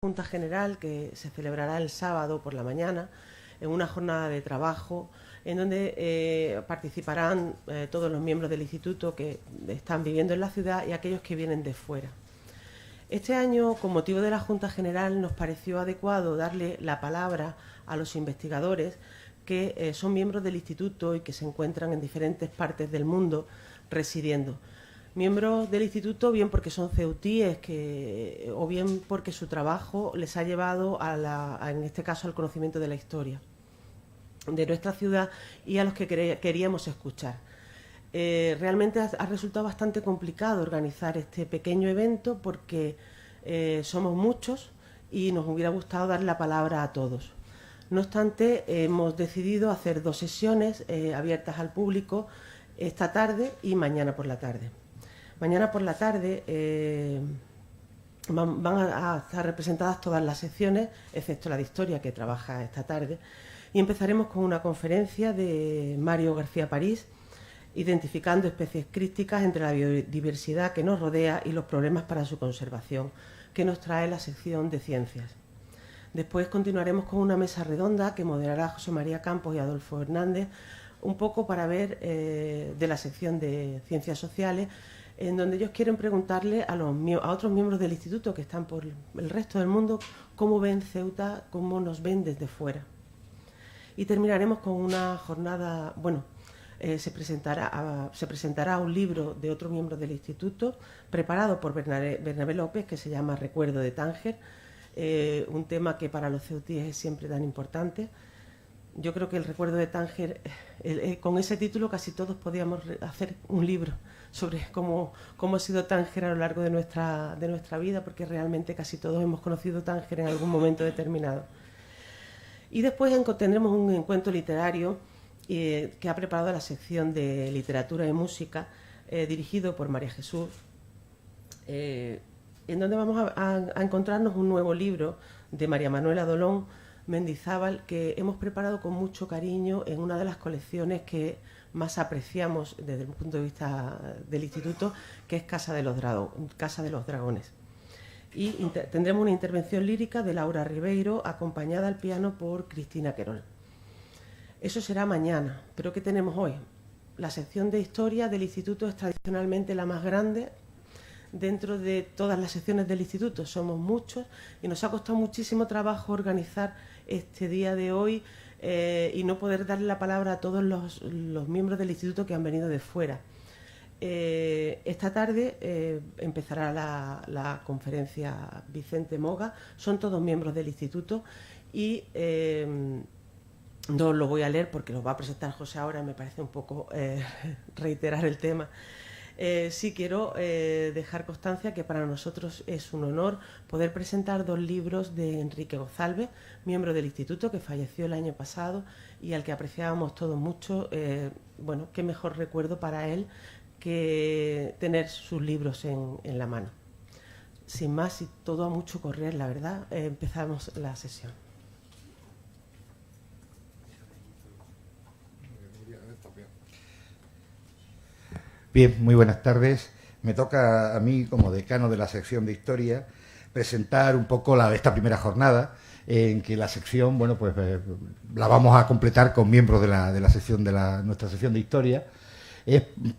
Junta General que se celebrará el sábado por la mañana en una jornada de trabajo en donde participarán todos los miembros del instituto que están viviendo en la ciudad y aquellos que vienen de fuera. Este año, con motivo de la Junta General, nos pareció adecuado darle la palabra a los investigadores que son miembros del instituto y que se encuentran en diferentes partes del mundo residiendo. Miembros del instituto bien porque son ceutíes o bien porque su trabajo les ha llevado en este caso al conocimiento de la historia de nuestra ciudad y a los que queríamos escuchar. Realmente ha resultado bastante complicado organizar este pequeño evento porque somos muchos y nos hubiera gustado dar la palabra a todos. No obstante, hemos decidido hacer 2 sesiones abiertas al público esta tarde y mañana por la tarde. Mañana por la tarde van a estar representadas todas las secciones, excepto la de historia que trabaja esta tarde, y empezaremos con una conferencia de Mario García París, identificando especies críticas entre la biodiversidad que nos rodea y los problemas para su conservación, que nos trae la sección de ciencias. Después continuaremos con una mesa redonda que moderará José María Campos y Adolfo Hernández, un poco para ver de la sección de ciencias sociales, en donde ellos quieren preguntarle a otros miembros del instituto que están por el resto del mundo cómo ven Ceuta, cómo nos ven desde fuera. Y terminaremos con una jornada, se presentará un libro de otro miembro del instituto preparado por Bernabé López que se llama Recuerdo de Tánger, un tema que para los ceutíes es siempre tan importante. Yo creo que el Recuerdo de Tánger, con ese título casi todos podíamos hacer un libro sobre cómo ha sido Tánger a lo largo de nuestra vida, porque realmente casi todos hemos conocido Tánger en algún momento determinado. Y después tendremos un encuentro literario que ha preparado la sección de literatura y música, dirigido por María Jesús, en donde vamos a encontrarnos un nuevo libro de María Manuela Dolón Mendizábal, que hemos preparado con mucho cariño en una de las colecciones que más apreciamos desde el punto de vista del instituto, que es Casa de los Dragones. Y tendremos una intervención lírica de Laura Ribeiro, acompañada al piano por Cristina Querol. Eso será mañana, pero ¿qué tenemos hoy? La sección de historia del instituto es tradicionalmente la más grande dentro de todas las secciones del instituto. Somos muchos y nos ha costado muchísimo trabajo organizar este día de hoy y no poder darle la palabra a todos los miembros del instituto que han venido de fuera. Esta tarde empezará la conferencia Vicente Moga, son todos miembros del instituto y no lo voy a leer porque lo va a presentar José ahora, me parece un poco reiterar el tema. Sí quiero dejar constancia que para nosotros es un honor poder presentar 2 libros de Enrique Gozalve, miembro del instituto que falleció el año pasado y al que apreciábamos todos mucho. Qué mejor recuerdo para él que tener sus libros en la mano. Sin más y todo a mucho correr, la verdad, empezamos la sesión. Bien, muy buenas tardes. Me toca a mí, como decano de la sección de Historia, presentar un poco esta primera jornada, en que la sección, la vamos a completar con miembros de nuestra sección de Historia.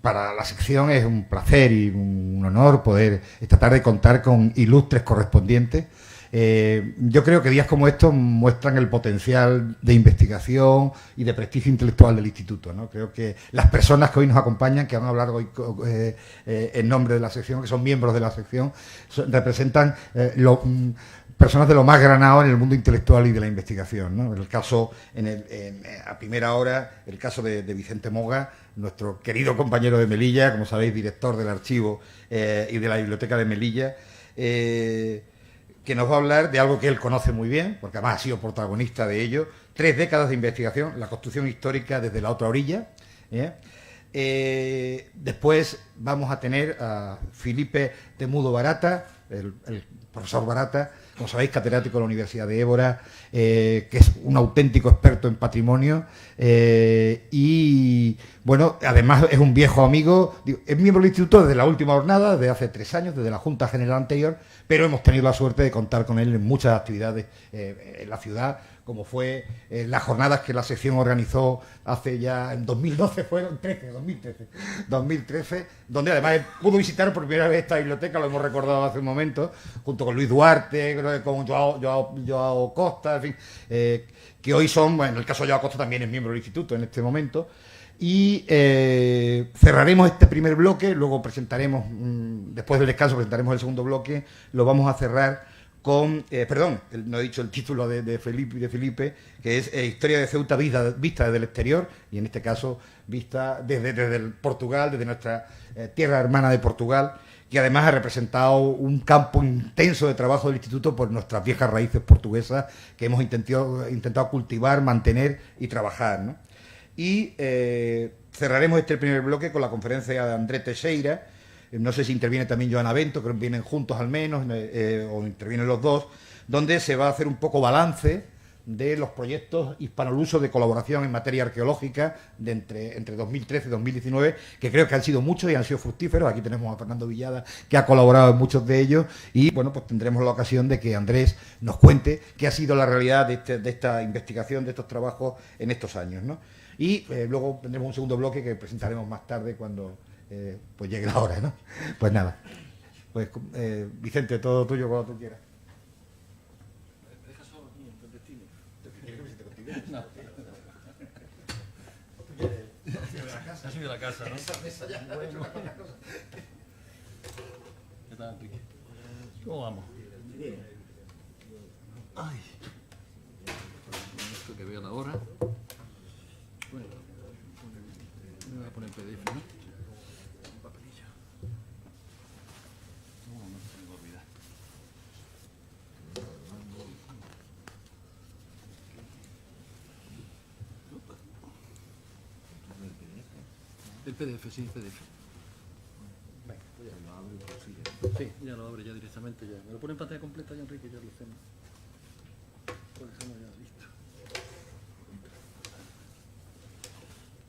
Para la sección es un placer y un honor poder esta tarde contar con ilustres correspondientes. Yo creo que días como estos muestran el potencial de investigación y de prestigio intelectual del instituto, ¿no? Creo que las personas que hoy nos acompañan, que van a hablar hoy en nombre de la sección, que son miembros de la sección, representan personas de lo más granado en el mundo intelectual y de la investigación, ¿no? En el caso, a primera hora, el caso de Vicente Moga, nuestro querido compañero de Melilla, como sabéis, director del archivo y de la biblioteca de Melilla, que nos va a hablar de algo que él conoce muy bien, porque además ha sido protagonista de ello, 3 décadas de investigación, la construcción histórica desde la otra orilla. Después vamos a tener a Felipe Temudo Barata, el profesor Barata, como sabéis, catedrático de la Universidad de Évora, que es un auténtico experto en patrimonio y, bueno, además es un viejo amigo, es miembro del instituto desde la última jornada, desde hace 3 años, desde la Junta General anterior, pero hemos tenido la suerte de contar con él en muchas actividades en la ciudad, como fue las jornadas que la sección organizó hace ya, en 2012, fueron 2013, donde además pudo visitar por primera vez esta biblioteca, lo hemos recordado hace un momento, junto con Luis Duarte, con Joao Costa, en fin, que hoy son, bueno, en el caso de Joao Costa también es miembro del instituto en este momento. Y cerraremos este primer bloque, luego presentaremos, después del descanso presentaremos el segundo bloque, lo vamos a cerrar con, perdón, no he dicho el título de Felipe, que es Historia de Ceuta vista desde el exterior, y en este caso vista desde el Portugal, desde nuestra tierra hermana de Portugal, que además ha representado un campo intenso de trabajo del instituto por nuestras viejas raíces portuguesas que hemos intentado cultivar, mantener y trabajar, ¿no? Y cerraremos este primer bloque con la conferencia de André Teixeira. No sé si interviene también Joana Bento, creo que vienen juntos al menos, o intervienen los dos, donde se va a hacer un poco balance de los proyectos hispanolusos de colaboración en materia arqueológica de entre 2013 y 2019, que creo que han sido muchos y han sido fructíferos. Aquí tenemos a Fernando Villada, que ha colaborado en muchos de ellos, y bueno, pues tendremos la ocasión de que Andrés nos cuente qué ha sido la realidad de esta investigación, de estos trabajos en estos años, ¿no? Y luego tendremos un segundo bloque que presentaremos más tarde cuando pues llegue la hora, ¿no? Pues nada, pues Vicente, todo tuyo cuando tú quieras. ¿Me dejas solo aquí en el destino? ¿Quieres que visite contigo? No. Ha sido de la casa, ¿no? Esa mesa ya ha hecho una cosa. ¿Qué tal, Enrique? ¿Cómo vamos? Bien. Ay. Esto que veo la hora. Bueno, me voy a poner PDF, ¿no? Un papelillo. No, no se me va a olvidar. El PDF, sí, el PDF. Pues ya lo abro y lo sigue. Sí, ya lo abre ya directamente. Ya. Me lo pone en pantalla completa ya, Enrique, ya lo hacemos. Lo dejamos ya listo.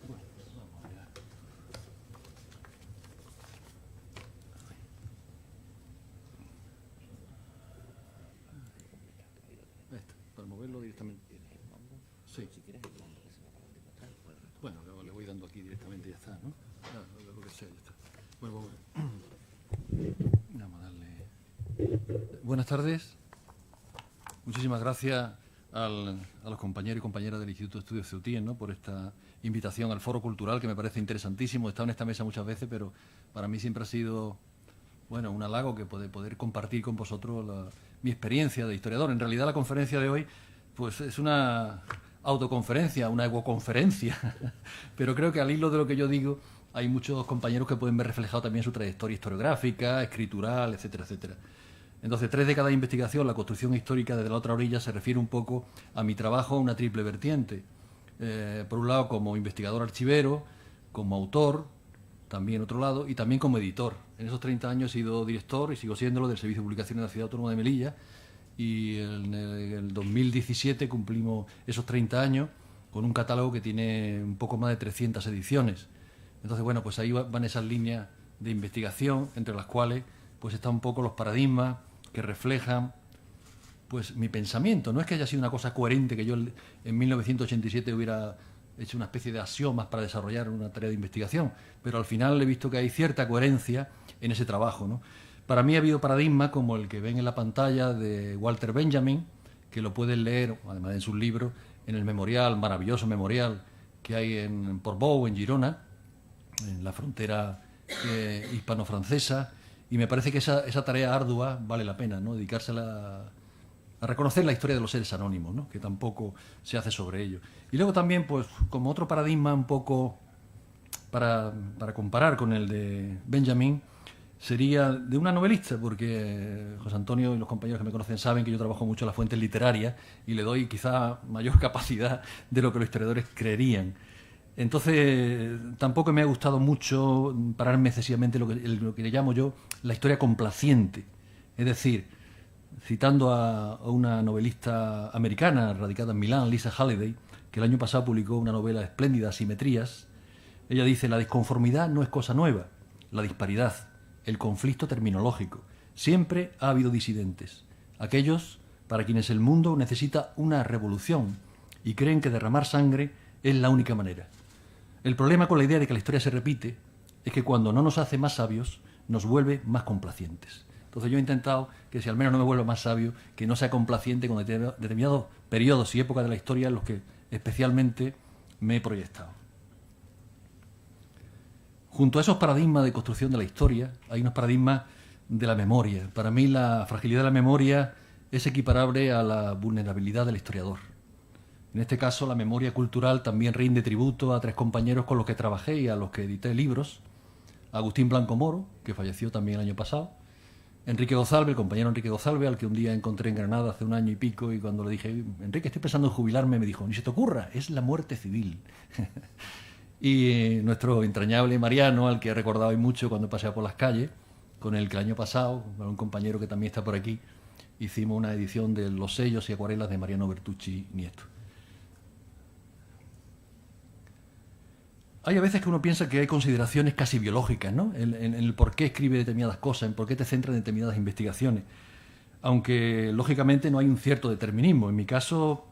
Bueno, vamos allá. Esto, para moverlo directamente. Sí. Bueno, le voy dando aquí directamente y ya está, ¿no? Lo que sea, ya está. Bueno, vamos a darle. Buenas tardes. Muchísimas gracias a los compañeros y compañeras del Instituto de Estudios Ceutíes, ¿no?, por esta invitación al foro cultural, que me parece interesantísimo. He estado en esta mesa muchas veces, pero para mí siempre ha sido, bueno, un halago que poder compartir con vosotros mi experiencia de historiador. En realidad la conferencia de hoy pues es una autoconferencia, una egoconferencia, pero creo que al hilo de lo que yo digo hay muchos compañeros que pueden ver reflejado también su trayectoria historiográfica, escritural, etcétera, etcétera. Entonces, 3 décadas de investigación, la construcción histórica desde la otra orilla, se refiere un poco a mi trabajo a una triple vertiente. Por un lado, como investigador archivero, como autor, también otro lado, y también como editor. En esos 30 años he sido director, y sigo siéndolo, del Servicio de Publicaciones de la Ciudad Autónoma de Melilla, y en el 2017 cumplimos esos 30 años con un catálogo que tiene un poco más de 300 ediciones. Entonces, bueno, pues ahí van esas líneas de investigación, entre las cuales pues están un poco los paradigmas que reflejan pues mi pensamiento. No es que haya sido una cosa coherente, que yo en 1987 hubiera hecho una especie de axiomas para desarrollar una tarea de investigación, pero al final he visto que hay cierta coherencia en ese trabajo, ¿no? Para mí ha habido paradigmas como el que ven en la pantalla de Walter Benjamin, que lo pueden leer, además de en sus libros, en el memorial, maravilloso memorial que hay en Portbou, en Girona, en la frontera hispano-francesa, y me parece que esa tarea ardua vale la pena, ¿no?, dedicársela a reconocer la historia de los seres anónimos, ¿no?, que tampoco se hace sobre ello. Y luego también, pues, como otro paradigma un poco para comparar con el de Benjamin, sería de una novelista, porque José Antonio y los compañeros que me conocen saben que yo trabajo mucho en las fuentes literarias y le doy quizá mayor capacidad de lo que los historiadores creerían. Entonces, tampoco me ha gustado mucho pararme excesivamente lo que le llamo yo la historia complaciente. Es decir, citando a una novelista americana radicada en Milán, Lisa Halliday, que el año pasado publicó una novela espléndida, Asimetrías. Ella dice: la disconformidad no es cosa nueva, la disparidad, el conflicto terminológico. Siempre ha habido disidentes, aquellos para quienes el mundo necesita una revolución y creen que derramar sangre es la única manera. El problema con la idea de que la historia se repite es que cuando no nos hace más sabios, nos vuelve más complacientes. Entonces yo he intentado que, si al menos no me vuelvo más sabio, que no sea complaciente con determinados periodos y épocas de la historia en los que especialmente me he proyectado. Junto a esos paradigmas de construcción de la historia, hay unos paradigmas de la memoria. Para mí la fragilidad de la memoria es equiparable a la vulnerabilidad del historiador. En este caso, la memoria cultural también rinde tributo a tres compañeros con los que trabajé y a los que edité libros: Agustín Blanco Moro, que falleció también el año pasado; Enrique Gozalbe, el compañero Enrique Gozalbe, al que un día encontré en Granada hace un año y pico, y cuando le dije: Enrique, estoy pensando en jubilarme, me dijo: ni se te ocurra, es la muerte civil. Y nuestro entrañable Mariano, al que he recordado hoy mucho cuando paseaba por las calles, con el que el año pasado, un compañero que también está por aquí, hicimos una edición de los sellos y acuarelas de Mariano Bertucci Nieto. Hay a veces que uno piensa que hay consideraciones casi biológicas, ¿no? En el por qué escribe determinadas cosas, en por qué te centra en determinadas investigaciones. Aunque, lógicamente, no hay un cierto determinismo. En mi caso,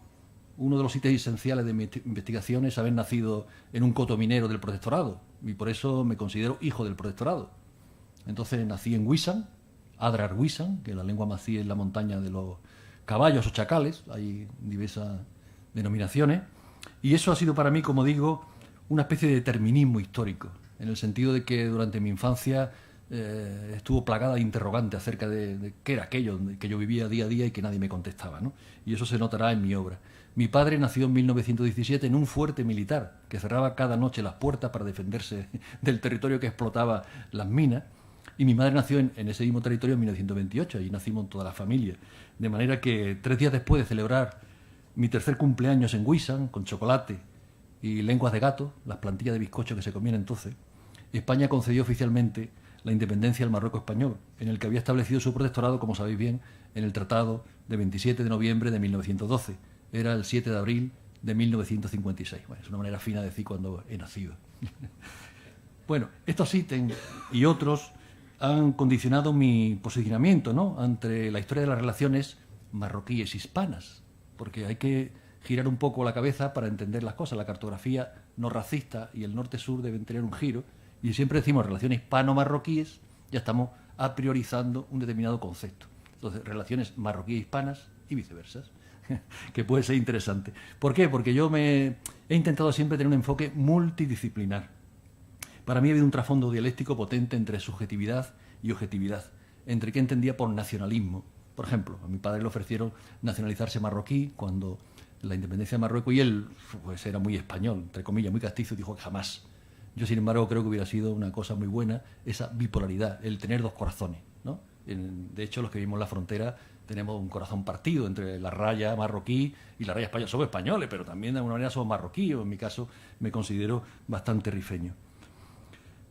uno de los ítems esenciales de mi investigación es haber nacido en un coto minero del protectorado, y por eso me considero hijo del protectorado. Entonces nací en Huisan, Adrar Huisan, que la lengua mací es la montaña de los caballos o chacales, hay diversas denominaciones, y eso ha sido para mí, como digo, una especie de determinismo histórico, en el sentido de que durante mi infancia estuvo plagada de interrogantes acerca de qué era aquello que yo vivía día a día y que nadie me contestaba, ¿no? Y eso se notará en mi obra. Mi padre nació en 1917 en un fuerte militar que cerraba cada noche las puertas para defenderse del territorio que explotaba las minas, y mi madre nació en ese mismo territorio en 1928, allí nacimos toda la familia. De manera que 3 días después de celebrar mi tercer cumpleaños en Huisan, con chocolate y lenguas de gato, las plantillas de bizcocho que se comían entonces, España concedió oficialmente la independencia al Marruecos español, en el que había establecido su protectorado, como sabéis bien, en el Tratado de 27 de noviembre de 1912. Era el 7 de abril de 1956. Bueno, es una manera fina de decir cuando he nacido. Bueno, estos ítems y otros han condicionado mi posicionamiento, ¿no?, ante la historia de las relaciones marroquíes hispanas, porque hay que girar un poco la cabeza para entender las cosas. La cartografía no racista y el norte-sur deben tener un giro, y siempre decimos relaciones hispano-marroquíes, ya estamos a priorizando un determinado concepto. Entonces, relaciones marroquíes-hispanas y viceversa, que puede ser interesante. ¿Por qué? Porque yo he intentado siempre tener un enfoque multidisciplinar. Para mí ha habido un trasfondo dialéctico potente entre subjetividad y objetividad, entre qué entendía por nacionalismo. Por ejemplo, a mi padre le ofrecieron nacionalizarse marroquí cuando la independencia de Marruecos, y él pues era muy español, entre comillas, muy castizo, y dijo que jamás. Yo, sin embargo, creo que hubiera sido una cosa muy buena esa bipolaridad, el tener dos corazones, ¿no? De hecho, los que vivimos en la frontera tenemos un corazón partido entre la raya marroquí y la raya española. Somos españoles, pero también de alguna manera somos marroquíes. En mi caso me considero bastante rifeño.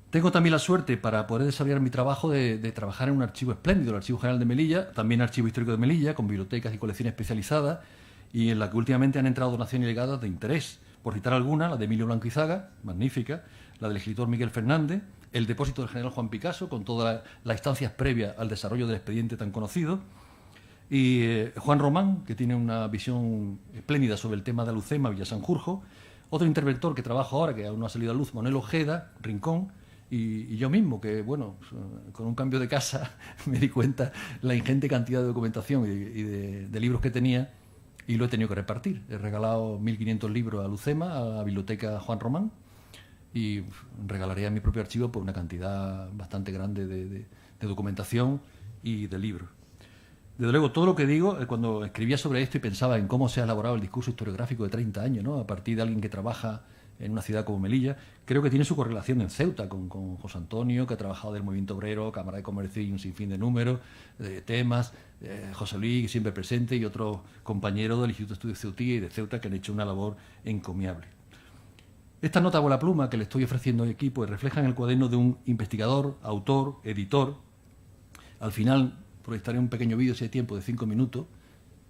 Tengo también la suerte, para poder desarrollar mi trabajo, de trabajar en un archivo espléndido, el Archivo General de Melilla, también Archivo Histórico de Melilla, con bibliotecas y colecciones especializadas, y en la que últimamente han entrado donaciones y legadas de interés. Por citar alguna, la de Emilio Blanco Izaga, magnífica, la del escritor Miguel Fernández, el depósito del general Juan Picasso, con todas las instancias previas al desarrollo del expediente tan conocido, y Juan Román, que tiene una visión espléndida sobre el tema de Alucema, Villa Sanjurjo, otro interventor que trabajo ahora, que aún no ha salido a luz, Manuel Ojeda, Rincón, y yo mismo, que bueno, con un cambio de casa me di cuenta la ingente cantidad de documentación y de libros que tenía, y lo he tenido que repartir. He regalado 1.500 libros a Lucema, a la biblioteca Juan Román, y regalaré a mi propio archivo por una cantidad bastante grande de documentación y de libros. Desde luego, todo lo que digo, cuando escribía sobre esto y pensaba en cómo se ha elaborado el discurso historiográfico de 30 años, ¿no?, a partir de alguien que trabaja en una ciudad como Melilla, creo que tiene su correlación en Ceuta, con José Antonio, que ha trabajado del movimiento obrero, Cámara de Comercio y un sinfín de números, de temas, José Luis, siempre presente, y otros compañeros del Instituto de Estudios Ceutí y de Ceuta, que han hecho una labor encomiable. Esta nota con la pluma que le estoy ofreciendo al equipo refleja en el cuaderno de un investigador, autor, editor. Al final proyectaré un pequeño vídeo, si hay tiempo, de 5 minutos,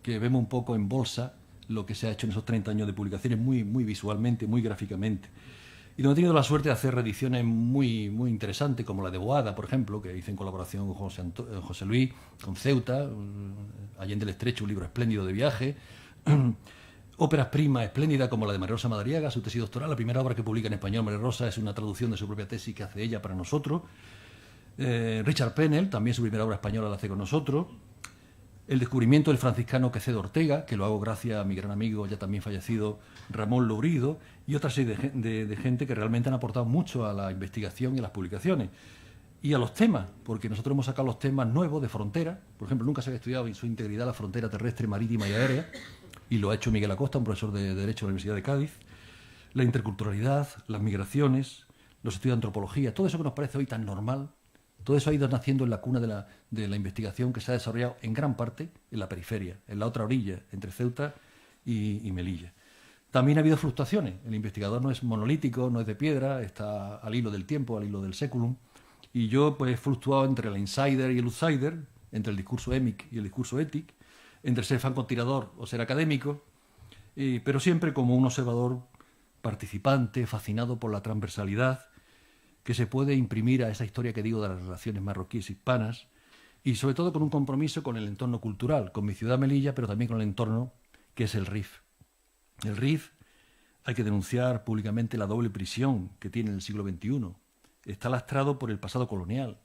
que vemos un poco en bolsa lo que se ha hecho en esos 30 años de publicaciones, muy visualmente, muy gráficamente. Y donde he tenido la suerte de hacer reediciones muy interesantes, como la de Boada, por ejemplo, que hice en colaboración con José Luis, con Ceuta, Allende el Estrecho, un libro espléndido de viaje. Óperas primas espléndidas como la de María Rosa Madariaga, su tesis doctoral. La primera obra que publica en español María Rosa es una traducción de su propia tesis que hace ella para nosotros. Richard Pennell, también su primera obra española la hace con nosotros. El descubrimiento del franciscano Quecedo Ortega, que lo hago gracias a mi gran amigo, ya también fallecido, Ramón Lourido, y otra serie de gente que realmente han aportado mucho a la investigación y a las publicaciones. Y a los temas, porque nosotros hemos sacado los temas nuevos de frontera. Por ejemplo, nunca se había estudiado en su integridad la frontera terrestre, marítima y aérea, y lo ha hecho Miguel Acosta, un profesor de Derecho de la Universidad de Cádiz. La interculturalidad, las migraciones, los estudios de antropología, todo eso que nos parece hoy tan normal, todo eso ha ido naciendo en la cuna de la investigación que se ha desarrollado en gran parte en la periferia, en la otra orilla, entre Ceuta y Melilla. También ha habido fluctuaciones. El investigador no es monolítico, no es de piedra, está al hilo del tiempo, al hilo del séculum. Y yo pues he fluctuado entre el insider y el outsider, entre el discurso émic y el discurso étic, entre ser francotirador o ser académico, pero siempre como un observador participante, fascinado por la transversalidad que se puede imprimir a esa historia que digo de las relaciones marroquíes hispanas, y sobre todo con un compromiso con el entorno cultural, con mi ciudad Melilla, pero también con el entorno que es el RIF. El RIF, hay que denunciar públicamente la doble prisión que tiene en el siglo XXI. Está lastrado por el pasado colonial,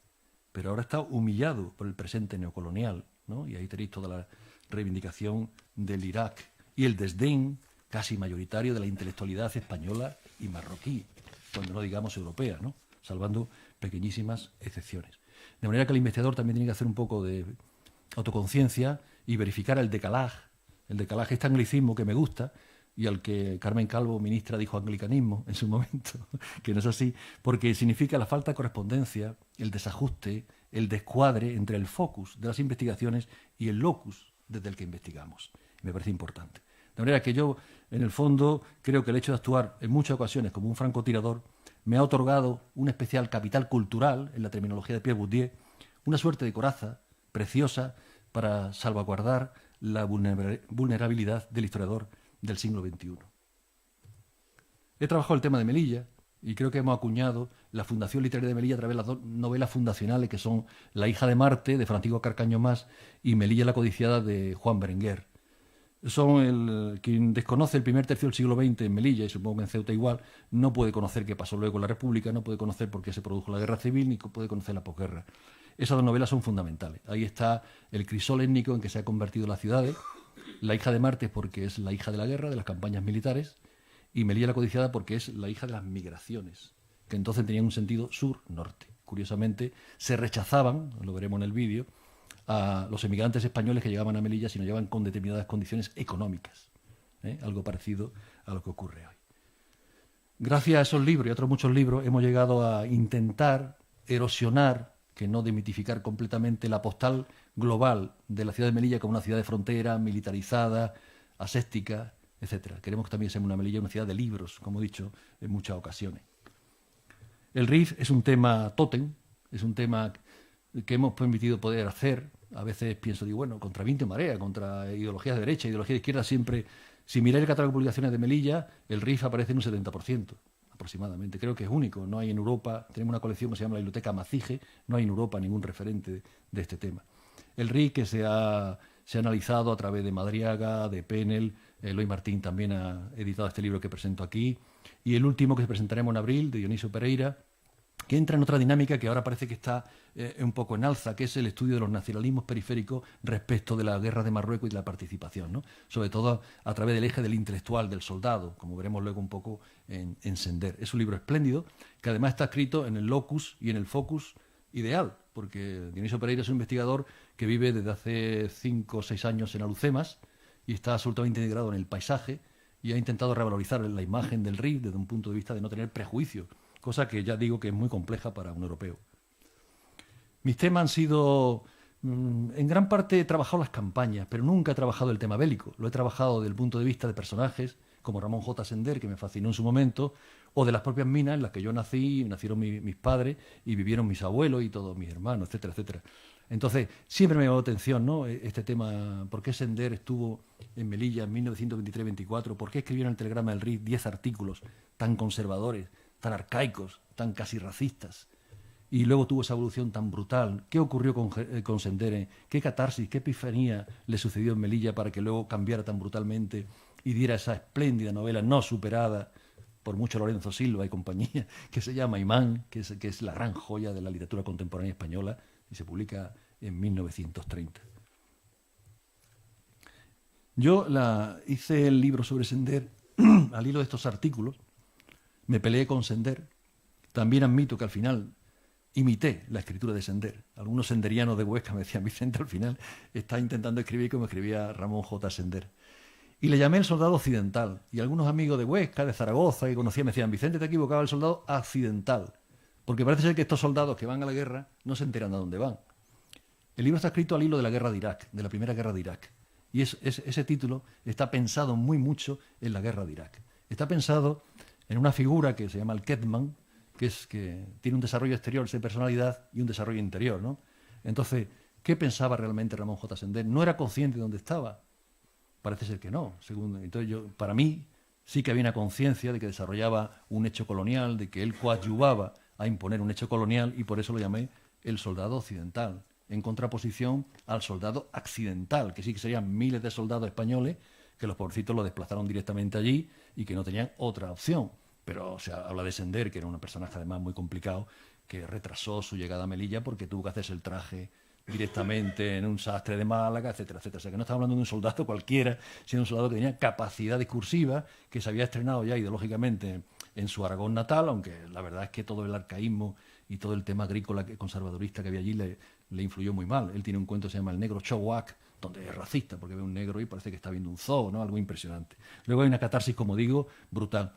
pero ahora está humillado por el presente neocolonial, ¿no? Y ahí tenéis toda la reivindicación del Irak y el desdén casi mayoritario de la intelectualidad española y marroquí, cuando no digamos europea, ¿no? Salvando pequeñísimas excepciones. De manera que el investigador también tiene que hacer un poco de autoconciencia y verificar el decalaje. El decalaje, este anglicismo que me gusta, y al que Carmen Calvo, ministra, dijo anglicanismo en su momento, que no es así, porque significa la falta de correspondencia, el desajuste, el descuadre entre el focus de las investigaciones y el locus desde el que investigamos. Me parece importante. De manera que yo, en el fondo, creo que el hecho de actuar en muchas ocasiones como un francotirador me ha otorgado un especial capital cultural, en la terminología de Pierre Bourdieu, una suerte de coraza preciosa para salvaguardar la vulnerabilidad del historiador del siglo XXI. He trabajado el tema de Melilla y creo que hemos acuñado la Fundación Literaria de Melilla a través de las dos novelas fundacionales que son La hija de Marte, de Francisco Carcaño Mas, y Melilla la codiciada, de Juan Berenguer. Quien desconoce el primer tercio del siglo XX en Melilla, y supongo que en Ceuta igual, no puede conocer qué pasó luego en la República, no puede conocer por qué se produjo la guerra civil, ni puede conocer la posguerra. Esas dos novelas son fundamentales. Ahí está el crisol étnico en que se ha convertido las ciudades. La hija de Marte porque es la hija de la guerra, de las campañas militares, y Melilla la codiciada porque es la hija de las migraciones, que entonces tenían un sentido sur-norte. Curiosamente, se rechazaban, lo veremos en el vídeo, a los emigrantes españoles que llegaban a Melilla si no llegaban con determinadas condiciones económicas, algo parecido a lo que ocurre hoy. Gracias a esos libros y a otros muchos libros hemos llegado a intentar erosionar, que no demitificar completamente, la postal global de la ciudad de Melilla como una ciudad de frontera, militarizada, aséptica, etc. Queremos que también sea una Melilla una ciudad de libros, como he dicho en muchas ocasiones. El RIF es un tema tótem, es un tema que hemos permitido poder hacer. A veces pienso, digo, bueno, contra viento y marea, contra ideologías de derecha, ideologías de izquierda, siempre. Si miráis el catálogo de publicaciones de Melilla, el RIF aparece en un 70%, aproximadamente. Creo que es único, no hay en Europa. Tenemos una colección que se llama la Biblioteca Macije, no hay en Europa ningún referente de este tema. El RIF que se ha analizado a través de Madariaga, de Pennell, Eloy Martín también ha editado este libro que presento aquí, y el último que presentaremos en abril, de Dionisio Pereira, que entra en otra dinámica que ahora parece que está un poco en alza, que es el estudio de los nacionalismos periféricos respecto de la guerra de Marruecos y de la participación, ¿no? Sobre todo a través del eje del intelectual, del soldado, como veremos luego un poco en Sender. Es un libro espléndido, que además está escrito en el locus y en el focus ideal, porque Dionisio Pereira es un investigador que vive desde hace 5 o 6 años en Alucemas y está absolutamente integrado en el paisaje y ha intentado revalorizar la imagen del RIF desde un punto de vista de no tener prejuicios, cosa que ya digo que es muy compleja para un europeo. Mis temas han sido, en gran parte he trabajado las campañas, pero nunca he trabajado el tema bélico. Lo he trabajado desde el punto de vista de personajes como Ramón J. Sender, que me fascinó en su momento, o de las propias minas en las que yo nací, nacieron mis padres y vivieron mis abuelos y todos mis hermanos, etcétera, etcétera. Entonces, siempre me llamó la atención, ¿no?, este tema, ¿por qué Sender estuvo en Melilla en 1923-24? ¿Por qué escribió en el telegrama del RIF 10 artículos tan conservadores, tan arcaicos, tan casi racistas? Y luego tuvo esa evolución tan brutal. ¿Qué ocurrió con Sender? ¿Qué catarsis, qué epifanía le sucedió en Melilla para que luego cambiara tan brutalmente y diera esa espléndida novela no superada por mucho Lorenzo Silva y compañía, que se llama Imán, que es la gran joya de la literatura contemporánea española, y se publica en 1930? Yo hice el libro sobre Sender al hilo de estos artículos, me peleé con Sender. También admito que al final imité la escritura de Sender. Algunos senderianos de Huesca me decían: Vicente, al final está intentando escribir como escribía Ramón J. Sender. Y le llamé el soldado occidental. Y algunos amigos de Huesca, de Zaragoza, que conocía, me decían: Vicente, te equivocaba, el soldado accidental. Porque parece ser que estos soldados que van a la guerra no se enteran de dónde van. El libro está escrito al hilo de la guerra de Irak, de la primera guerra de Irak. Y ese título está pensado muy mucho en la guerra de Irak. Está pensado en una figura que se llama el Ketman, que tiene un desarrollo exterior de personalidad y un desarrollo interior, ¿no? Entonces, ¿qué pensaba realmente Ramón J. Sender? ¿No era consciente de dónde estaba? Parece ser que no. Entonces, para mí sí que había una conciencia de que desarrollaba un hecho colonial, de que él coadyuvaba a imponer un hecho colonial, y por eso lo llamé el soldado occidental, en contraposición al soldado accidental, que sí que serían miles de soldados españoles que los pobrecitos lo desplazaron directamente allí y que no tenían otra opción. Pero se habla de Sender, que era un personaje además muy complicado, que retrasó su llegada a Melilla porque tuvo que hacerse el traje directamente en un sastre de Málaga, etcétera, etcétera. O sea, que no estamos hablando de un soldado cualquiera, sino de un soldado que tenía capacidad discursiva, que se había estrenado ya ideológicamente en su Aragón natal, aunque la verdad es que todo el arcaísmo y todo el tema agrícola conservadorista que había allí le influyó muy mal. Él tiene un cuento que se llama El negro Chowak, donde es racista, porque ve un negro y parece que está viendo un zoo, ¿no? Algo impresionante. Luego hay una catarsis, como digo, brutal.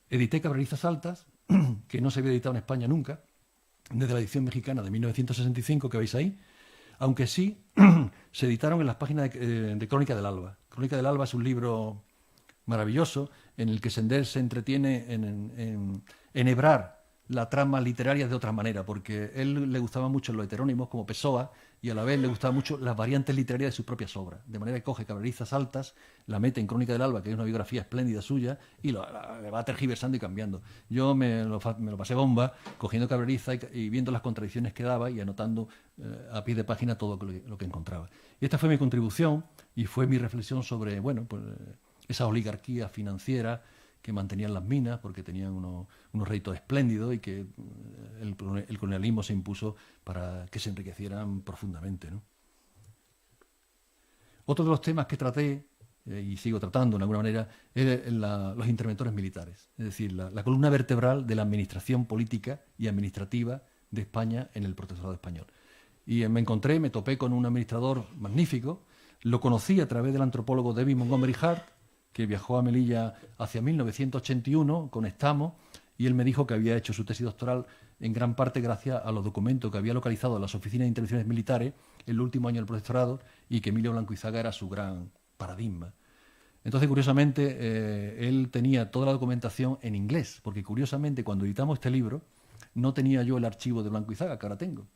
Edité Cabrerizas Altas, que no se había editado en España nunca, desde la edición mexicana de 1965, que veis ahí, aunque sí se editaron en las páginas de Crónica del Alba. Crónica del Alba es un libro maravilloso en el que Sender se entretiene en enhebrar la trama literaria de otra manera, porque a él le gustaban mucho los heterónimos como Pessoa, y a la vez le gustaban mucho las variantes literarias de sus propias obras, de manera que coge Cabrerizas Altas, la mete en Crónica del Alba, que es una biografía espléndida suya, y le va tergiversando y cambiando. Yo me lo pasé bomba, cogiendo Cabreriza y viendo las contradicciones que daba y anotando a pie de página todo lo que encontraba. Y esta fue mi contribución y fue mi reflexión sobre, bueno, pues esa oligarquía financiera que mantenían las minas porque tenían unos réditos espléndidos, y que el colonialismo se impuso para que se enriquecieran profundamente, ¿no? Otro de los temas que traté, y sigo tratando de alguna manera, es los interventores militares, es decir, la columna vertebral de la administración política y administrativa de España en el protectorado español. Y me topé con un administrador magnífico. Lo conocí a través del antropólogo David Montgomery Hart, que viajó a Melilla hacia 1981, conectamos, y él me dijo que había hecho su tesis doctoral en gran parte gracias a los documentos que había localizado en las oficinas de intervenciones militares en el último año del protectorado, y que Emilio Blanco Izaga era su gran paradigma. Entonces, curiosamente, él tenía toda la documentación en inglés, porque curiosamente cuando editamos este libro no tenía yo el archivo de Blanco Izaga, que ahora tengo.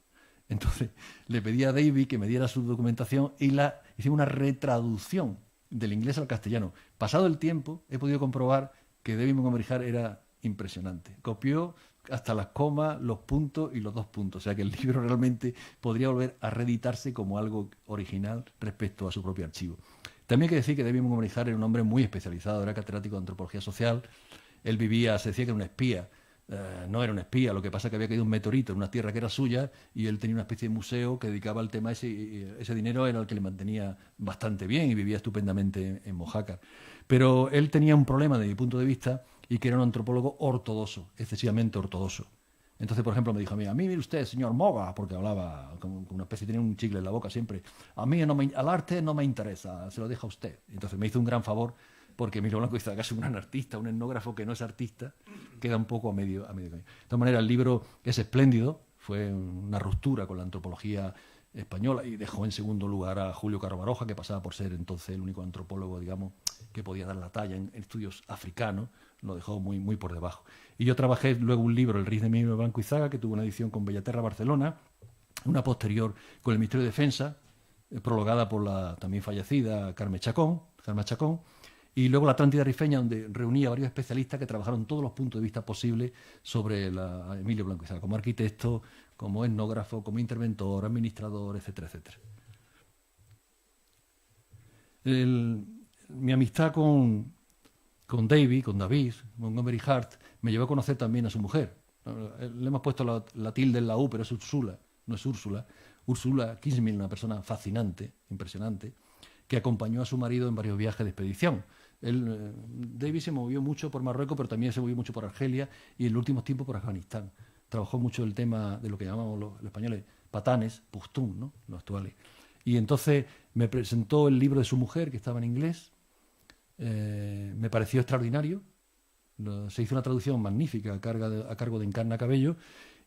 Entonces le pedí a David que me diera su documentación y hicimos una retraducción del inglés al castellano. Pasado el tiempo, he podido comprobar que David Montgomery Hart era impresionante. Copió hasta las comas, los puntos y los dos puntos. O sea que el libro realmente podría volver a reeditarse como algo original respecto a su propio archivo. También hay que decir que David Montgomery Hart era un hombre muy especializado, era catedrático de antropología social. Él se decía que era un espía. No era un espía, lo que pasa es que había caído un meteorito en una tierra que era suya, y él tenía una especie de museo que dedicaba al tema ese, y ese dinero era el que le mantenía bastante bien y vivía estupendamente en Mojácar. Pero él tenía un problema desde mi punto de vista, y que era un antropólogo ortodoxo, excesivamente ortodoxo. Entonces, por ejemplo, me dijo a mí, mire usted, señor Moga, porque hablaba con una especie, tenía un chicle en la boca siempre, a mí al arte no me interesa, se lo deja usted. Entonces me hizo un gran favor, porque Emilio Blanco Izaga es un gran artista, un etnógrafo que no es artista, queda un poco a medio camino. De todas maneras, el libro es espléndido, fue una ruptura con la antropología española, y dejó en segundo lugar a Julio Caro Baroja, que pasaba por ser entonces el único antropólogo, digamos, que podía dar la talla en estudios africanos. Lo dejó muy, muy por debajo. Y yo trabajé luego un libro, El Riz de Emilio Blanco Izaga, que tuvo una edición con Bellaterra Barcelona, una posterior con el Ministerio de Defensa, prologada por la también fallecida Carme Chacón, y luego la Atlántida Rifeña, donde reunía varios especialistas que trabajaron todos los puntos de vista posibles sobre a Emilio Blanco Izal, como arquitecto, como etnógrafo, como interventor, administrador, etcétera, etcétera. Mi amistad con David Montgomery Hart, me llevó a conocer también a su mujer. Le hemos puesto la tilde en la U, pero es Úrsula, no es Úrsula. Úrsula Kinsmill, una persona fascinante, impresionante, que acompañó a su marido en varios viajes de expedición. David se movió mucho por Marruecos, pero también se movió mucho por Argelia y en los últimos tiempos por Afganistán. Trabajó mucho el tema de lo que llamamos los españoles patanes, pustún, ¿no?, los actuales. Y entonces me presentó el libro de su mujer, que estaba en inglés. Me pareció extraordinario. Se hizo una traducción magnífica a cargo de Encarna Cabello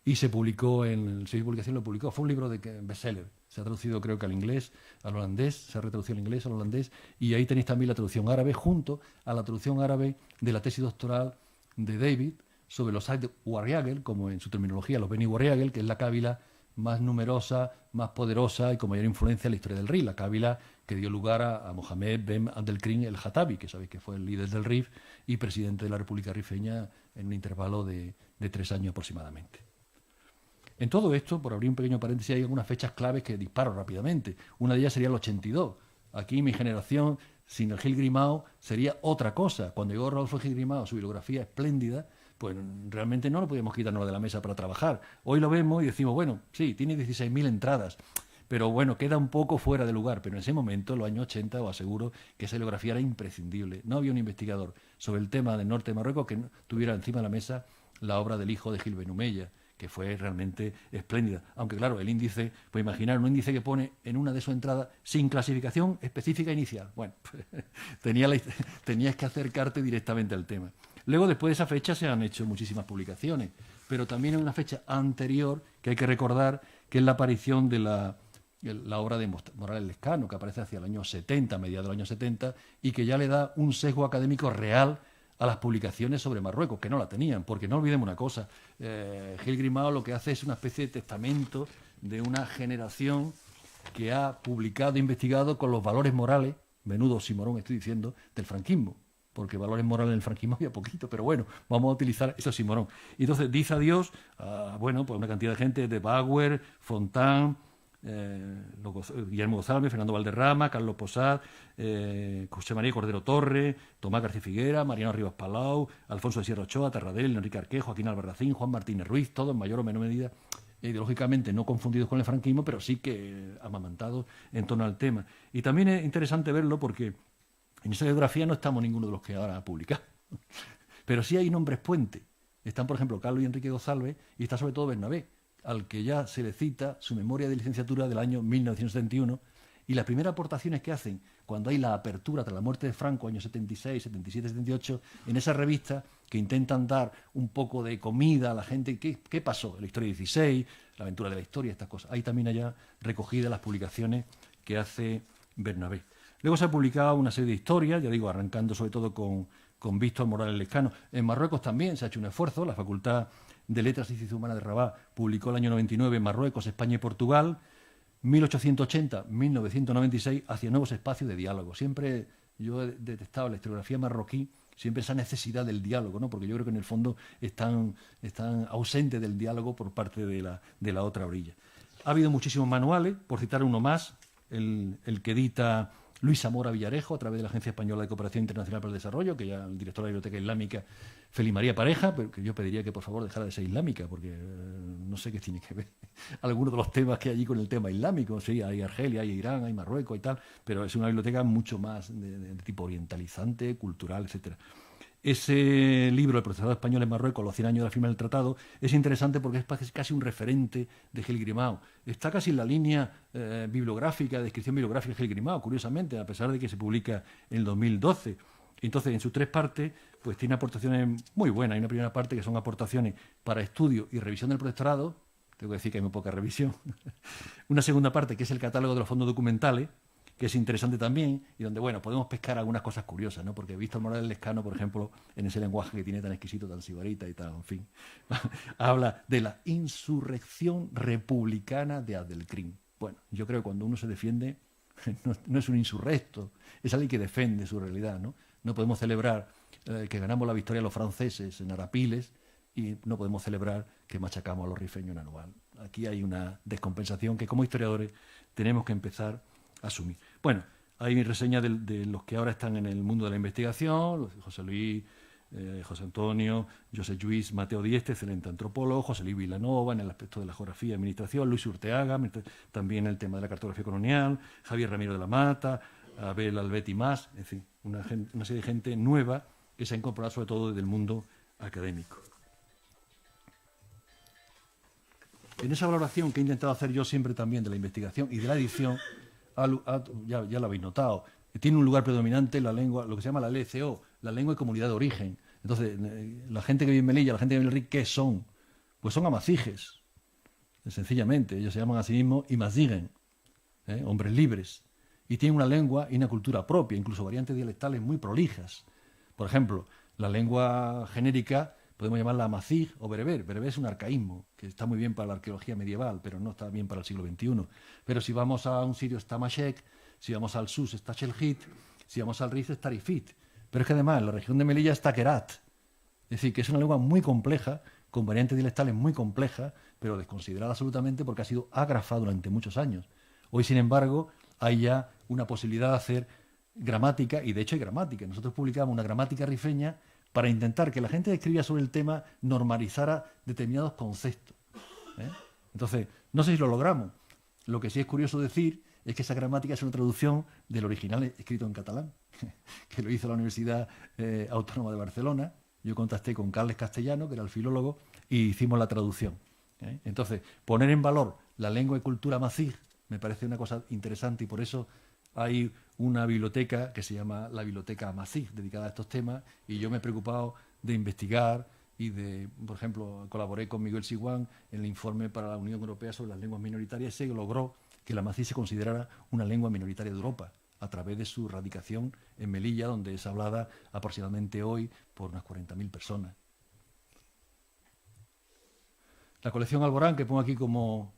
y se publicó en el sello de publicación, lo publicó. Fue un libro de bestseller. Se ha traducido, creo que al inglés, al holandés, se ha retraducido al inglés, al holandés, y ahí tenéis también la traducción árabe, junto a la traducción árabe de la tesis doctoral de David sobre los Said Warriagel, como en su terminología, los Beni Warriagel, que es la cábila más numerosa, más poderosa y con mayor influencia en la historia del RIF, la cábila que dio lugar a Mohamed Ben Abdelkrim el-Hatabi, que sabéis que fue el líder del RIF y presidente de la República Rifeña en un intervalo de 3 años aproximadamente. En todo esto, por abrir un pequeño paréntesis, hay algunas fechas claves que disparo rápidamente. Una de ellas sería el 82. Aquí mi generación, sin el Gil Grimao, sería otra cosa. Cuando llegó Rodolfo Gil Grimao, su bibliografía espléndida, pues realmente no lo podíamos quitarnos de la mesa para trabajar. Hoy lo vemos y decimos, bueno, sí, tiene 16.000 entradas, pero bueno, queda un poco fuera de lugar. Pero en ese momento, en los años 80, os aseguro que esa bibliografía era imprescindible. No había un investigador sobre el tema del norte de Marruecos que no tuviera encima de la mesa la obra del hijo de Gil Ben Umeya, que fue realmente espléndida. Aunque claro, el índice, pues imaginar un índice que pone en una de sus entradas sin clasificación específica inicial. Bueno, tenías que acercarte directamente al tema. Luego, después de esa fecha, se han hecho muchísimas publicaciones, pero también hay una fecha anterior que hay que recordar, que es la aparición de la obra de Morales Lescano, que aparece hacia el año 70, mediados del año 70, y que ya le da un sesgo académico real a las publicaciones sobre Marruecos, que no la tenían, porque no olvidemos una cosa, Gil Grimao lo que hace es una especie de testamento de una generación que ha publicado e investigado con los valores morales, menudo oxímoron estoy diciendo, del franquismo, porque valores morales en el franquismo había poquito, pero bueno, vamos a utilizar ese oxímoron. Y entonces dice adiós a, bueno, pues una cantidad de gente, de Bauer, Fontán, Guillermo González, Fernando Valderrama, Carlos Posad, José María Cordero Torre, Tomás García Figuera, Mariano Rivas Palau, Alfonso de Sierra Ochoa, Terradel, Enrique Arquejo, Joaquín Albarracín, Juan Martínez Ruiz, todos en mayor o menor medida ideológicamente no confundidos con el franquismo, pero sí que amamantados en torno al tema. Y también es interesante verlo porque en esa biografía no estamos ninguno de los que ahora ha publicado, pero sí hay nombres puente. Están, por ejemplo, Carlos y Enrique González y está sobre todo Bernabé, al que ya se le cita su memoria de licenciatura del año 1971, y las primeras aportaciones que hacen cuando hay la apertura tras la muerte de Franco, años 76, 77, 78, en esa revista que intentan dar un poco de comida a la gente. ¿Qué pasó? La historia 16, la aventura de la historia, estas cosas. Hay también allá recogidas las publicaciones que hace Bernabé. Luego se ha publicado una serie de historias, ya digo, arrancando sobre todo con Víctor Morales Lescano. En Marruecos también se ha hecho un esfuerzo. La Facultad de Letras y Ciencias Humanas de Rabat publicó el año 99 en Marruecos, España y Portugal, 1880-1996, hacia nuevos espacios de diálogo. Siempre yo he detestado la historiografía marroquí, siempre esa necesidad del diálogo, ¿no? Porque yo creo que en el fondo están ausentes del diálogo por parte de la otra orilla. Ha habido muchísimos manuales, por citar uno más, el que edita Luis Zamora Villarejo, a través de la Agencia Española de Cooperación Internacional para el Desarrollo, que ya el director de la Biblioteca Islámica, Feli María Pareja, pero que yo pediría que por favor dejara de ser islámica, porque no sé qué tiene que ver algunos de los temas que hay allí con el tema islámico. Sí, hay Argelia, hay Irán, hay Marruecos y tal, pero es una biblioteca mucho más de tipo orientalizante, cultural, etcétera. Ese libro, El profesorado español en Marruecos, los 100 años de la firma del tratado, es interesante porque es casi un referente de Gil Grimao. Está casi en la línea bibliográfica, descripción bibliográfica de Gil Grimao, curiosamente, a pesar de que se publica en el 2012. Entonces, en sus 3 partes, pues tiene aportaciones muy buenas. Hay una primera parte que son aportaciones para estudio y revisión del profesorado. Tengo que decir que hay muy poca revisión. Una segunda parte que es el catálogo de los fondos documentales. que es interesante también y donde, bueno, podemos pescar algunas cosas curiosas, ¿no? Porque Víctor Morales Lescano, por ejemplo, en ese lenguaje que tiene tan exquisito, tan sibarita y tan, en fin, habla de la insurrección republicana de Abdelkrim. Bueno, yo creo que cuando uno se defiende no es un insurrecto, es alguien que defiende su realidad, ¿no? No podemos celebrar que ganamos la victoria a los franceses en Arapiles y no podemos celebrar que machacamos a los rifeños en Anual. Aquí hay una descompensación que como historiadores tenemos que empezar a asumir. Bueno, hay reseñas de los que ahora están en el mundo de la investigación, José Luis, José Antonio, José Lluís, Mateo Dieste, excelente antropólogo, José Luis Vilanova en el aspecto de la geografía y administración, Luis Urteaga, también el tema de la cartografía colonial, Javier Ramiro de la Mata, Abel Albetti más, en fin, una serie de gente nueva que se ha incorporado sobre todo desde el mundo académico. En esa valoración que he intentado hacer yo siempre también de la investigación y de la edición, ya lo habéis notado, tiene un lugar predominante la lengua, lo que se llama la LCO, la lengua y comunidad de origen. Entonces, la gente que vive en Melilla, la gente que vive en el RIC, ¿qué son? Pues son amazijes, sencillamente. Ellos se llaman a sí mismos imazigen, hombres libres. Y tienen una lengua y una cultura propia, incluso variantes dialectales muy prolijas. Por ejemplo, la lengua genérica podemos llamarla amazigh o bereber. Bereber es un arcaísmo que está muy bien para la arqueología medieval, pero no está bien para el siglo XXI. Pero si vamos a un sirio está Mashek, si vamos al Sus está Chelhit, si vamos al Riz está Rifit. Pero es que además en la región de Melilla está Kerat. Es decir, que es una lengua muy compleja, con variantes dialectales muy complejas, pero desconsiderada absolutamente porque ha sido agrafada durante muchos años. Hoy, sin embargo, hay ya una posibilidad de hacer gramática, y de hecho hay gramática. Nosotros publicamos una gramática rifeña para intentar que la gente que escribía sobre el tema normalizara determinados conceptos. Entonces, no sé si lo logramos. Lo que sí es curioso decir es que esa gramática es una traducción del original escrito en catalán, que lo hizo la Universidad Autónoma de Barcelona. Yo contacté con Carles Castellano, que era el filólogo, y hicimos la traducción. Entonces, poner en valor la lengua y cultura amazigh me parece una cosa interesante y por eso hay una biblioteca que se llama la Biblioteca Amazigh, dedicada a estos temas, y yo me he preocupado de investigar y de, por ejemplo, colaboré con Miguel Siguán en el informe para la Unión Europea sobre las lenguas minoritarias y se logró que el amazigh se considerara una lengua minoritaria de Europa a través de su radicación en Melilla, donde es hablada aproximadamente hoy por unas 40.000 personas. La colección Alborán, que pongo aquí como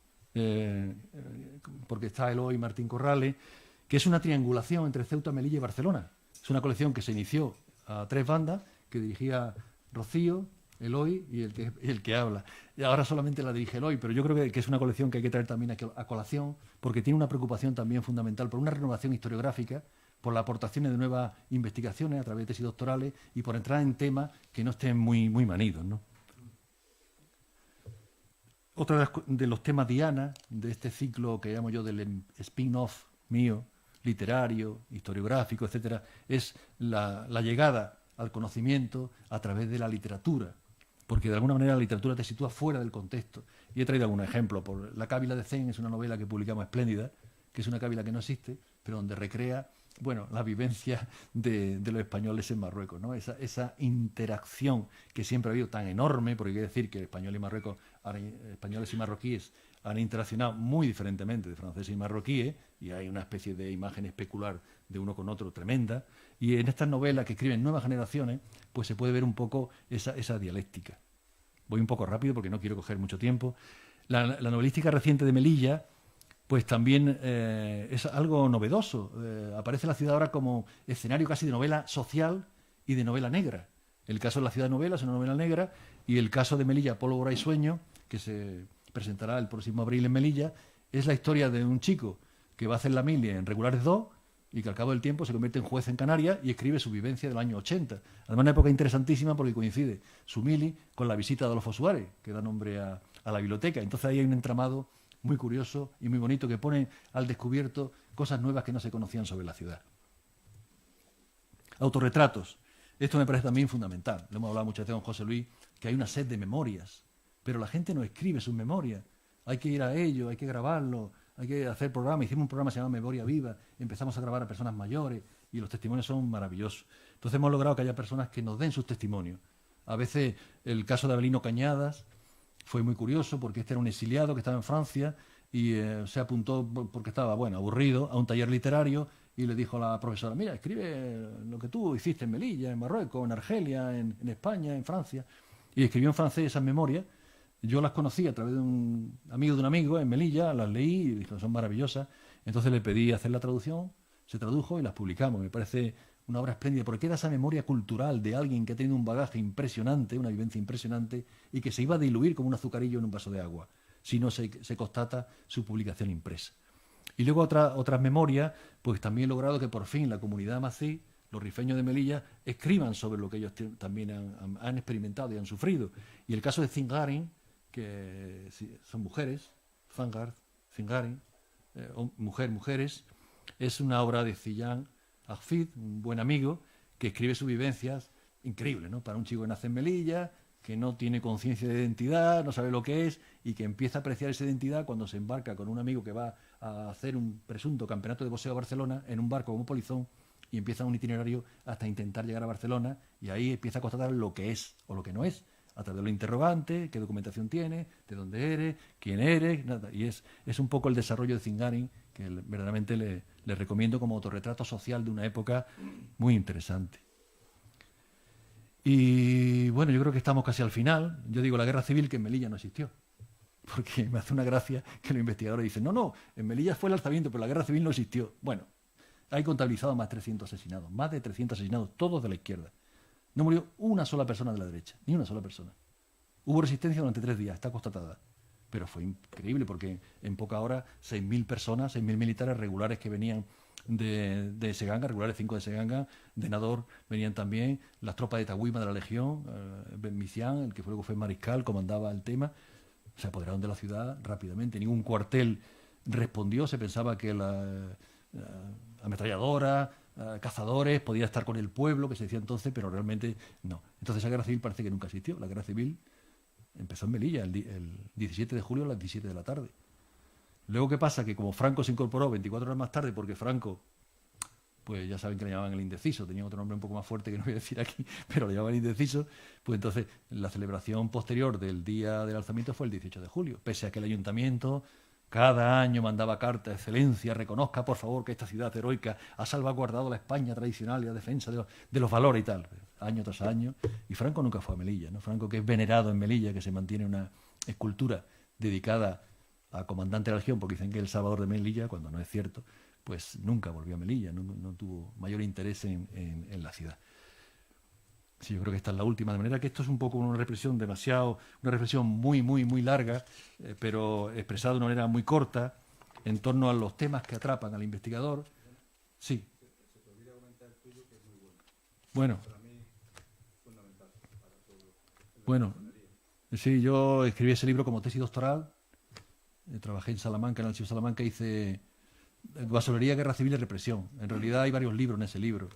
porque está Eloy y Martín Corrales, que es una triangulación entre Ceuta, Melilla y Barcelona. Es una colección que se inició a 3 bandas, que dirigía Rocío, Eloy y el que habla. Y ahora solamente la dirige Eloy, pero yo creo que es una colección que hay que traer también a colación, porque tiene una preocupación también fundamental por una renovación historiográfica, por la aportación de nuevas investigaciones a través de tesis doctorales y por entrar en temas que no estén muy manidos, ¿no? Otro de los temas diana de este ciclo que llamo yo del spin-off mío, literario, historiográfico, etcétera, es la llegada al conocimiento a través de la literatura, porque de alguna manera la literatura te sitúa fuera del contexto. Y he traído algún ejemplo. La Cábila de Zen es una novela que publicamos espléndida, que es una cábila que no existe, pero donde recrea, bueno, la vivencia de los españoles en Marruecos, ¿no? Esa interacción que siempre ha habido tan enorme, porque hay que decir que españoles y marroquíes han interaccionado muy diferentemente de franceses y marroquíes, y hay una especie de imagen especular de uno con otro tremenda, y en estas novelas que escriben nuevas generaciones, pues se puede ver un poco esa dialéctica. Voy un poco rápido porque no quiero coger mucho tiempo. La novelística reciente de Melilla, pues también es algo novedoso. Aparece la ciudad ahora como escenario casi de novela social y de novela negra. El caso de la ciudad de novela es una novela negra, y el caso de Melilla, Pólvora y Sueño, que se presentará el próximo abril en Melilla, es la historia de un chico que va a hacer la mili en Regulares 2 y que al cabo del tiempo se convierte en juez en Canarias y escribe su vivencia del año 80. Además, una época interesantísima porque coincide su mili con la visita de Adolfo Suárez, que da nombre a la biblioteca. Entonces ahí hay un entramado muy curioso y muy bonito que pone al descubierto cosas nuevas que no se conocían sobre la ciudad. Autorretratos. Esto me parece también fundamental. Lo hemos hablado muchas veces con José Luis, que hay una sed de memorias, pero la gente no escribe sus memorias. Hay que ir a ello, hay que grabarlo, hay que hacer programas. Hicimos un programa que se llama Memoria Viva, empezamos a grabar a personas mayores y los testimonios son maravillosos. Entonces hemos logrado que haya personas que nos den sus testimonios. A veces el caso de Abelino Cañadas fue muy curioso porque este era un exiliado que estaba en Francia y se apuntó porque estaba, bueno, aburrido, a un taller literario y le dijo a la profesora, mira, escribe lo que tú hiciste en Melilla, en Marruecos, en Argelia, en España, en Francia. Y escribió en francés esas memorias. Yo las conocí a través de un amigo en Melilla, las leí y dijo, son maravillosas. Entonces le pedí hacer la traducción, se tradujo y las publicamos. Me parece una obra espléndida, porque queda esa memoria cultural de alguien que ha tenido un bagaje impresionante, una vivencia impresionante, y que se iba a diluir como un azucarillo en un vaso de agua, si no se constata su publicación impresa. Y luego otras memorias, pues también he logrado que por fin la comunidad mací, los rifeños de Melilla, escriban sobre lo que ellos también han experimentado y han sufrido. Y el caso de Zingarin, que son mujeres, Zingarin, mujeres, es una obra de Ziyang Hafid, un buen amigo, que escribe sus vivencias, increíble, ¿no? Para un chico que nace en Melilla, que no tiene conciencia de identidad, no sabe lo que es, y que empieza a apreciar esa identidad cuando se embarca con un amigo que va a hacer un presunto campeonato de boxeo a Barcelona en un barco como polizón, y empieza un itinerario hasta intentar llegar a Barcelona, y ahí empieza a constatar lo que es o lo que no es, a través de lo interrogante, qué documentación tiene, de dónde eres, quién eres, nada. Y es un poco el desarrollo de Zingarin, que verdaderamente le recomiendo como autorretrato social de una época muy interesante. Y bueno, yo creo que estamos casi al final. Yo digo la guerra civil, que en Melilla no existió, porque me hace una gracia que los investigadores dicen, no, en Melilla fue el alzamiento, pero la guerra civil no existió. Bueno, hay contabilizado más de 300 asesinados, todos de la izquierda. No murió una sola persona de la derecha, ni una sola persona. Hubo resistencia durante 3 días, está constatada. Pero fue increíble porque en poca hora 6.000 personas, 6.000 militares regulares que venían de Seganga, regulares 5 de Seganga, de Nador, venían también las tropas de Tahuima de la Legión, Ben Misián, el que luego fue mariscal, comandaba el tema. Se apoderaron de la ciudad rápidamente. Ningún cuartel respondió, se pensaba que la ametralladora, cazadores, podía estar con el pueblo, que se decía entonces, pero realmente no. Entonces esa guerra civil parece que nunca existió. La guerra civil empezó en Melilla el 17 de julio a las 17 de la tarde. Luego, ¿qué pasa? Que como Franco se incorporó 24 horas más tarde, porque Franco, pues ya saben que le llamaban el indeciso, tenía otro nombre un poco más fuerte que no voy a decir aquí, pero le llamaban el indeciso, pues entonces la celebración posterior del día del alzamiento fue el 18 de julio, pese a que el ayuntamiento cada año mandaba carta, excelencia, reconozca por favor que esta ciudad heroica ha salvaguardado la España tradicional y la defensa de los valores y tal, año tras año. Y Franco nunca fue a Melilla, ¿no? Franco, que es venerado en Melilla, que se mantiene una escultura dedicada a comandante de la Legión, porque dicen que es el Salvador de Melilla, cuando no es cierto, pues nunca volvió a Melilla, no tuvo mayor interés en la ciudad. Sí, yo creo que esta es la última, de manera que esto es un poco una reflexión muy larga, pero expresada de una manera muy corta, en torno a los temas que atrapan al investigador. Sí. Se te olvida comentar el tuyo, que es muy bueno. Bueno. Para mí, fundamental. Para todo. Bueno, sí, yo escribí ese libro como tesis doctoral, trabajé en Salamanca, en el Archivo de Salamanca, hice Masonería, Guerra Civil y Represión. En realidad hay varios libros en ese libro.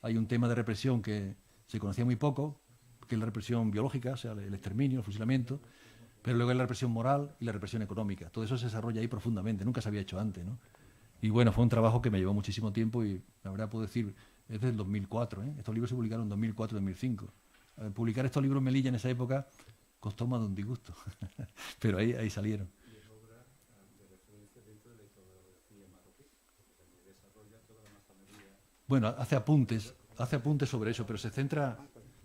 Hay un tema de represión que se conocía muy poco, que es la represión biológica, o sea, el exterminio, el fusilamiento, pero luego hay la represión moral y la represión económica. Todo eso se desarrolla ahí profundamente, nunca se había hecho antes, ¿no? Y bueno, fue un trabajo que me llevó muchísimo tiempo y la verdad puedo decir, es del 2004, ¿eh? Estos libros se publicaron en 2004-2005. Publicar estos libros en Melilla en esa época costó más de un disgusto, pero ahí salieron. ¿Y es obra de referencia dentro de la historiografía marroquí? Porque también desarrolla toda la masonería. Bueno, hace apuntes sobre eso, pero se centra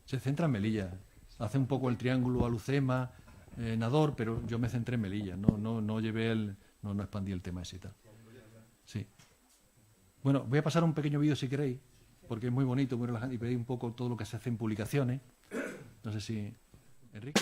en Melilla. Hace un poco el triángulo Alucema, Nador, pero yo me centré en Melilla, no expandí el tema ese y tal. Sí. Bueno, voy a pasar un pequeño vídeo si queréis, porque es muy bonito, muy relajante, y veis un poco todo lo que se hace en publicaciones. No sé si... Enrique.